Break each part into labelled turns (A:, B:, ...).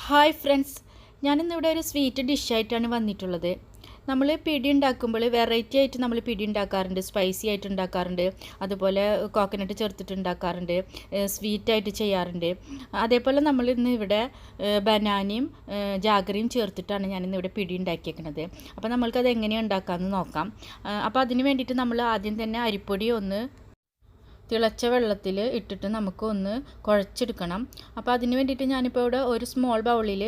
A: Hi friends, ഞാനിന്നിവിടെ ഒരു sweet ഡിഷായിട്ടാണ് വന്നിട്ടുള്ളത്. നമ്മൾ പിടി ഉണ്ടാക്കുമ്പോൾ വെറൈറ്റി ആയിട്ട് നമ്മൾ പിടി ഉണ്ടാക്കാറുണ്ട്, സ്പൈസി ആയിട്ട് ഉണ്ടാക്കാറുണ്ട്, അതുപോലെ കോക്കനട്ട് ചേർത്തിട്ട് ഉണ്ടാക്കാറുണ്ട്, സ്വീറ്റായിട്ട് ചെയ്യാറുണ്ട്. അതേപോലെ നമ്മൾ ഇന്ന് ഇവിടെ ബനാനയും ജാഗറിയും ചേർത്തിട്ടാണ് ഞാനിന്നിവിടെ പിടി ഉണ്ടാക്കിയേക്കുന്നത്. അപ്പോൾ നമ്മൾക്കത് എങ്ങനെയാണ് ഉണ്ടാക്കാമെന്ന് നോക്കാം. അപ്പോൾ അതിന് വേണ്ടിയിട്ട് നമ്മൾ ആദ്യം തന്നെ അരിപ്പൊടി ഒന്ന് തിളച്ച വെള്ളത്തിൽ ഇട്ടിട്ട് നമുക്ക് ഒന്ന് കുഴച്ചെടുക്കണം. അപ്പോൾ അതിന് വേണ്ടിയിട്ട് ഞാനിപ്പോൾ ഇവിടെ ഒരു സ്മോൾ ബൗളിൽ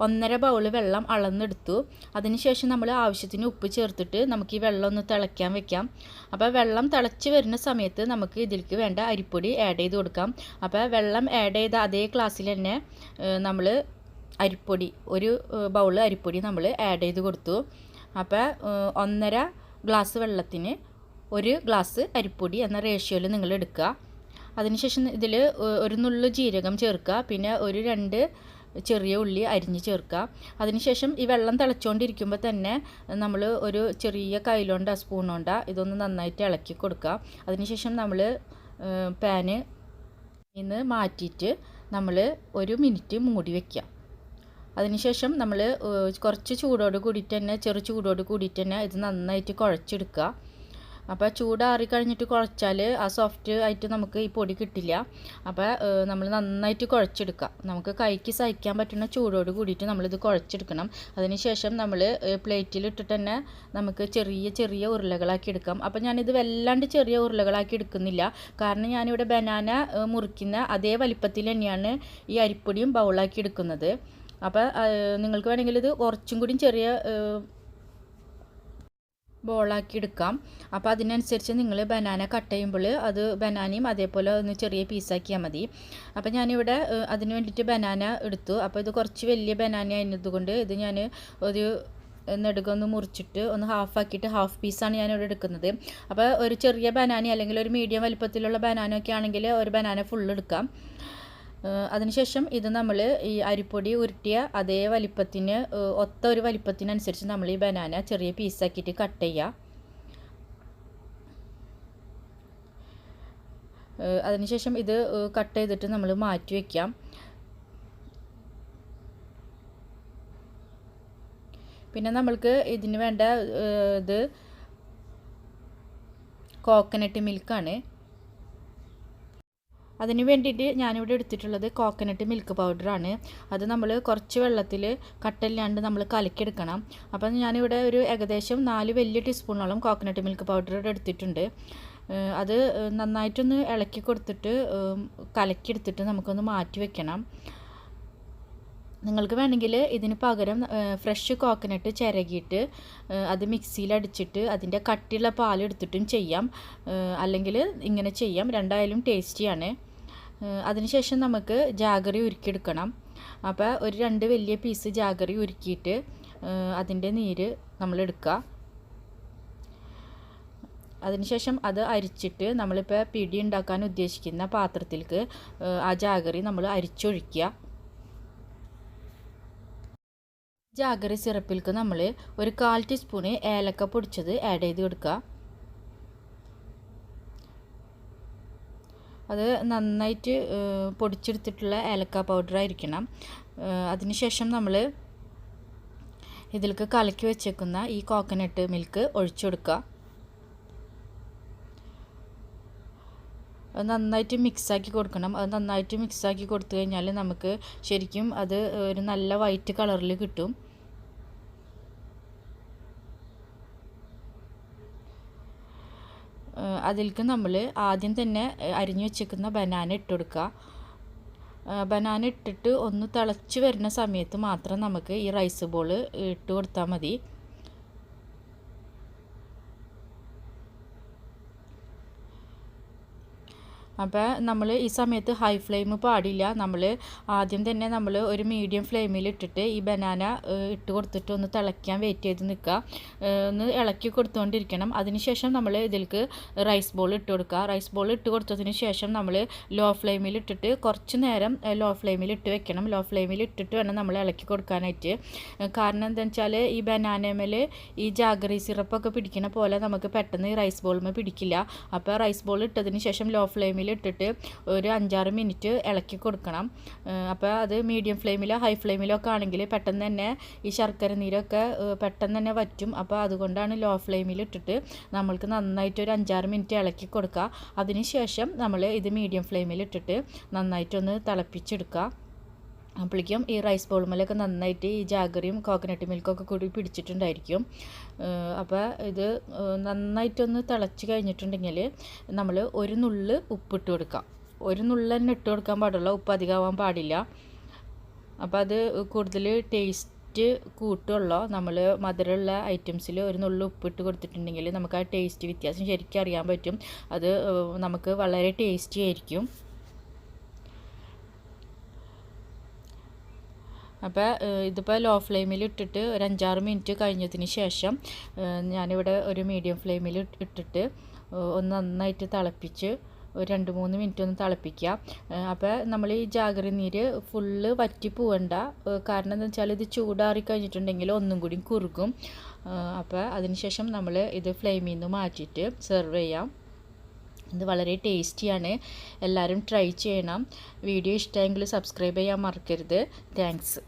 A: 1.5 ബൗൾ വെള്ളം അളന്നെടുത്തു. അതിനുശേഷം നമ്മൾ ആവശ്യത്തിന് ഉപ്പ് ചേർത്തിട്ട് നമുക്ക് ഈ വെള്ളം ഒന്ന് തിളയ്ക്കാൻ വെക്കാം. അപ്പോൾ വെള്ളം തിളച്ച് വരുന്ന സമയത്ത് നമുക്ക് ഇതിലേക്ക് വേണ്ട അരിപ്പൊടി ആഡ് ചെയ്ത് കൊടുക്കാം. അപ്പോൾ വെള്ളം ആഡ് ചെയ്ത അതേ ഗ്ലാസ്സിൽ തന്നെ നമ്മൾ അരിപ്പൊടി ഒരു ബൗൾ അരിപ്പൊടി നമ്മൾ ആഡ് ചെയ്ത് കൊടുത്തു. അപ്പോൾ 1.5 ഗ്ലാസ് വെള്ളത്തിന് 1 ഗ്ലാസ് അരിപ്പൊടി എന്ന റേഷ്യോയിൽ നിങ്ങൾ എടുക്കുക. അതിനുശേഷം ഇതിൽ ഒരു നുള്ളു ജീരകം ചേർക്കുക, പിന്നെ ഒരു 2 ചെറിയ ഉള്ളി അരിഞ്ഞ് ചേർക്കുക. അതിനുശേഷം ഈ വെള്ളം തിളച്ചുകൊണ്ടിരിക്കുമ്പോൾ തന്നെ നമ്മൾ ഒരു ചെറിയ കയ്യിലോണ്ട സ്പൂണോണ്ട ഇതൊന്ന് നന്നായിട്ട് ഇളക്കി കൊടുക്കുക. അതിനുശേഷം നമ്മൾ പാന് നിന്ന് മാറ്റിയിട്ട് നമ്മൾ 1 മിനിറ്റ് മൂടി വയ്ക്കുക. അതിനുശേഷം നമ്മൾ കുറച്ച് ചൂടോട് കൂടിയിട്ട് തന്നെ ചെറു ചൂടോട് കൂടിയിട്ട് തന്നെ ഇത് നന്നായിട്ട് കുഴച്ചെടുക്കുക. അപ്പോൾ ചൂടാറി കഴിഞ്ഞിട്ട് കുഴച്ചാൽ ആ സോഫ്റ്റ് ആയിട്ട് നമുക്ക് ഈ പൊടി കിട്ടില്ല. അപ്പോൾ നമ്മൾ നന്നായിട്ട് കുഴച്ചെടുക്കുക. നമുക്ക് കൈക്ക് സഹിക്കാൻ പറ്റുന്ന ചൂടോട് കൂടിയിട്ട് നമ്മളിത് കുഴച്ചെടുക്കണം. അതിനുശേഷം നമ്മൾ പ്ലേറ്റിലിട്ടിട്ട് തന്നെ നമുക്ക് ചെറിയ ചെറിയ ഉരുളകളാക്കി എടുക്കാം. അപ്പോൾ ഞാനിത് വല്ലാണ്ട് ചെറിയ ഉരുളകളാക്കി എടുക്കുന്നില്ല, കാരണം ഞാനിവിടെ ബനാന മുറിക്കുന്ന അതേ വലിപ്പത്തിൽ തന്നെയാണ് ഈ അരിപ്പൊടിയും ബൗളാക്കി എടുക്കുന്നത്. അപ്പോൾ നിങ്ങൾക്ക് വേണമെങ്കിൽ ഇത് കുറച്ചും കൂടി ചെറിയ ബോളാക്കി എടുക്കാം. അപ്പോൾ അതിനനുസരിച്ച് നിങ്ങൾ ബനാന കട്ട് ചെയ്യുമ്പോൾ അത് ബനാനയും അതേപോലെ ഒന്ന് ചെറിയ പീസാക്കിയാൽ മതി. അപ്പോൾ ഞാനിവിടെ അതിന് വേണ്ടിയിട്ട് ബനാന എടുത്തു. അപ്പോൾ ഇത് കുറച്ച് വലിയ ബനാന ആയതുകൊണ്ട് ഇത് ഞാൻ ഒരു നെടുകൊന്ന് മുറിച്ചിട്ട് ഒന്ന് ഹാഫാക്കിയിട്ട് ഹാഫ് പീസാണ് ഞാനിവിടെ എടുക്കുന്നത്. അപ്പോൾ ഒരു ചെറിയ ബനാന അല്ലെങ്കിൽ ഒരു മീഡിയം വലിപ്പത്തിലുള്ള ബനാന ഒക്കെ ആണെങ്കിൽ ഒരു ബനാന ഫുള്ള് എടുക്കാം. അതിനുശേഷം ഇത് നമ്മൾ ഈ അരിപ്പൊടി ഉരുട്ടിയ അതേ വലിപ്പത്തിന് ഒത്ത ഒരു വലിപ്പത്തിനനുസരിച്ച് നമ്മൾ ഈ ബനാന ചെറിയ പീസാക്കിയിട്ട് കട്ട് ചെയ്യുക. അതിനുശേഷം ഇത് കട്ട് ചെയ്തിട്ട് നമ്മൾ മാറ്റി വയ്ക്കാം. പിന്നെ നമ്മൾക്ക് ഇതിന് വേണ്ട ഇത് കോക്കനട്ട് മിൽക്കാണ്. അതിന് വേണ്ടിയിട്ട് ഞാനിവിടെ എടുത്തിട്ടുള്ളത് കോക്കനട്ട് മിൽക്ക് പൗഡറാണ്. അത് നമ്മൾ കുറച്ച് വെള്ളത്തിൽ കട്ടല്ലാണ്ട് നമ്മൾ കലക്കിയെടുക്കണം. അപ്പം ഞാനിവിടെ ഒരു ഏകദേശം 4 വലിയ ടീസ്പൂണോളം കോക്കനട്ട് മിൽക്ക് പൗഡർ എടുത്തിട്ടുണ്ട്. അത് നന്നായിട്ടൊന്ന് ഇളക്കി കൊടുത്തിട്ട് കലക്കിയെടുത്തിട്ട് നമുക്കൊന്ന് മാറ്റി വെക്കണം. നിങ്ങൾക്ക് വേണമെങ്കിൽ ഇതിന് പകരം ഫ്രഷ് കോക്കനട്ട് ചിരകിയിട്ട് അത് മിക്സിയിൽ അടിച്ചിട്ട് അതിൻ്റെ കട്ടിയുള്ള പാലെടുത്തിട്ടും ചെയ്യാം, അല്ലെങ്കിൽ ഇങ്ങനെ ചെയ്യാം. രണ്ടായാലും ടേസ്റ്റിയാണ്. അതിനുശേഷം നമുക്ക് ജാഗറി ഉരുക്കിയെടുക്കണം. അപ്പോൾ ഒരു 2 വലിയ പീസ് ജാഗറി ഉരുക്കിയിട്ട് അതിൻ്റെ നീര് നമ്മൾ എടുക്കുക. അതിനുശേഷം അത് അരിച്ചിട്ട് നമ്മളിപ്പോൾ പിടി ഉണ്ടാക്കാൻ ഉദ്ദേശിക്കുന്ന പാത്രത്തിലേക്ക് ആ ജാഗറി നമ്മൾ അരിച്ചൊഴിക്കുക. ജാഗറി സിറപ്പിലേക്ക് നമ്മൾ ഒരു 1/4 ടീസ്പൂണ് ഏലക്ക പൊടിച്ചത് ആഡ് ചെയ്ത് കൊടുക്കുക. അത് നന്നായിട്ട് പൊടിച്ചെടുത്തിട്ടുള്ള ഏലക്ക പൗഡർ ആയിരിക്കണം. അതിനുശേഷം നമ്മൾ ഇതിലേക്ക് കലക്കി വെച്ചേക്കുന്ന ഈ കോക്കനട്ട് മിൽക്ക് ഒഴിച്ചു കൊടുക്കുക. അത് നന്നായിട്ട് മിക്സാക്കി കൊടുക്കണം. അത് നന്നായിട്ട് മിക്സാക്കി കൊടുത്തു കഴിഞ്ഞാൽ നമുക്ക് ശരിക്കും അത് ഒരു നല്ല വൈറ്റ് കളറിൽ കിട്ടും. അതിലേക്ക് നമ്മൾ ആദ്യം തന്നെ അരിഞ്ഞു വെച്ചേക്കുന്ന ബനാന ഇട്ട് കൊടുക്കുക. ബനാന ഇട്ടിട്ട് ഒന്ന് തിളച്ച് വരുന്ന സമയത്ത് മാത്രം നമുക്ക് ഈ റൈസ് ബോൾ ഇട്ട് കൊടുത്താൽ മതി. അപ്പോൾ നമ്മൾ ഈ സമയത്ത് ഹൈ ഫ്ലെയിം പാടില്ല. നമ്മൾ ആദ്യം തന്നെ നമ്മൾ ഒരു മീഡിയം ഫ്ലെയിമിൽ ഇട്ടിട്ട് ഈ ബനാന ഇട്ട് കൊടുത്തിട്ട് ഒന്ന് തിളയ്ക്കാൻ വെയിറ്റ് ചെയ്ത് നിൽക്കുക. ഒന്ന് ഇളക്കി കൊടുത്തുകൊണ്ടിരിക്കണം. അതിനുശേഷം നമ്മൾ ഇതിലേക്ക് റൈസ് ബോൾ ഇട്ട് കൊടുക്കുക. റൈസ് ബോൾ ഇട്ട് കൊടുത്തതിന് ശേഷം നമ്മൾ ലോ ഫ്ലെയിമിൽ ഇട്ടിട്ട് കുറച്ച് നേരം ലോ ഫ്ലെയിമിൽ ഇട്ട് വെക്കണം. ലോ ഫ്ലെയിമിൽ ഇട്ടിട്ട് വേണം നമ്മൾ ഇളക്കി കൊടുക്കാനായിട്ട്. കാരണം എന്താണെന്ന് വെച്ചാൽ ഈ ബനാനമേൽ ഈ ജാഗറി സിറപ്പൊക്കെ പിടിക്കുന്ന പോലെ നമുക്ക് പെട്ടെന്ന് ഈ റൈസ് ബോളിൽ പിടിക്കില്ല. അപ്പോൾ റൈസ് ബോൾ ഇട്ടതിന് ശേഷം ലോ ഫ്ലെയിമിൽ ഫ്ലെയിമിലിട്ടിട്ട് ഒരു 5-6 മിനിറ്റ് ഇളക്കി കൊടുക്കണം. അപ്പോൾ അത് മീഡിയം ഫ്ലെയിമിലോ ഹൈ ഫ്ലെയിമിലോ ഒക്കെ ആണെങ്കിൽ പെട്ടെന്ന് തന്നെ ഈ ശർക്കര നീരൊക്കെ പെട്ടെന്ന് തന്നെ വറ്റും. അപ്പോൾ അതുകൊണ്ടാണ് ലോ ഫ്ലെയിമിലിട്ടിട്ട് നമ്മൾക്ക് നന്നായിട്ട് ഒരു 5-6 മിനിറ്റ് ഇളക്കി കൊടുക്കുക. അതിന് ശേഷം നമ്മൾ ഇത് മീഡിയം ഫ്ലെയിമിലിട്ടിട്ട് നന്നായിട്ടൊന്ന് തിളപ്പിച്ചെടുക്കുക. അപ്പോഴേക്കും ഈ റൈസ് ബൗൾമേലൊക്കെ നന്നായിട്ട് ഈ ജാഗറിയും കോക്കനട്ട് മിൽക്കൊക്കെ കൂടി പിടിച്ചിട്ടുണ്ടായിരിക്കും. അപ്പോൾ ഇത് നന്നായിട്ടൊന്ന് തിളച്ച് കഴിഞ്ഞിട്ടുണ്ടെങ്കിൽ നമ്മൾ ഒരു നുള്ള് ഉപ്പിട്ട് കൊടുക്കാം. ഒരു നുള്ള് തന്നെ ഇട്ട് കൊടുക്കാൻ പാടുള്ളൂ, ഉപ്പ് അധികമാവാൻ പാടില്ല. അപ്പോൾ അത് കൂടുതൽ ടേസ്റ്റ് കൂട്ടുള്ളൂ. നമ്മൾ മധുരമുള്ള ഐറ്റംസിൽ ഒരു നുള്ള് ഉപ്പിട്ട് കൊടുത്തിട്ടുണ്ടെങ്കിൽ നമുക്ക് ആ ടേസ്റ്റ് വ്യത്യാസം ശരിക്കും അറിയാൻ പറ്റും. അത് നമുക്ക് വളരെ ടേസ്റ്റി ആയിരിക്കും. അപ്പോൾ ഇതിപ്പോൾ ലോ ഫ്ലെയിമിൽ ഇട്ടിട്ട് ഒരു 5-6 മിനിറ്റ് കഴിഞ്ഞതിന് ശേഷം ഞാനിവിടെ ഒരു മീഡിയം ഫ്ലെയിമിൽ ഇട്ടിട്ട് ഒന്ന് നന്നായിട്ട് തിളപ്പിച്ച് ഒരു 2-3 മിനിറ്റ് ഒന്ന് തിളപ്പിക്കുക. അപ്പോൾ നമ്മൾ ഈ ജാഗറി നീര് ഫുള്ള് വറ്റി പോവണ്ട. കാരണം എന്താ വെച്ചാൽ ഇത് ചൂടാറി കഴിഞ്ഞിട്ടുണ്ടെങ്കിൽ ഒന്നും കൂടി കുറുകും. അപ്പോൾ അതിനുശേഷം നമ്മൾ ഇത് ഫ്ലെയിമിൽ നിന്ന് മാറ്റിയിട്ട് സെർവ് ചെയ്യാം. ഇത് വളരെ ടേസ്റ്റിയാണ്. എല്ലാവരും ട്രൈ ചെയ്യണം. വീഡിയോ ഇഷ്ടമെങ്കിൽ സബ്സ്ക്രൈബ് ചെയ്യാൻ മറക്കരുത്. താങ്ക്സ്.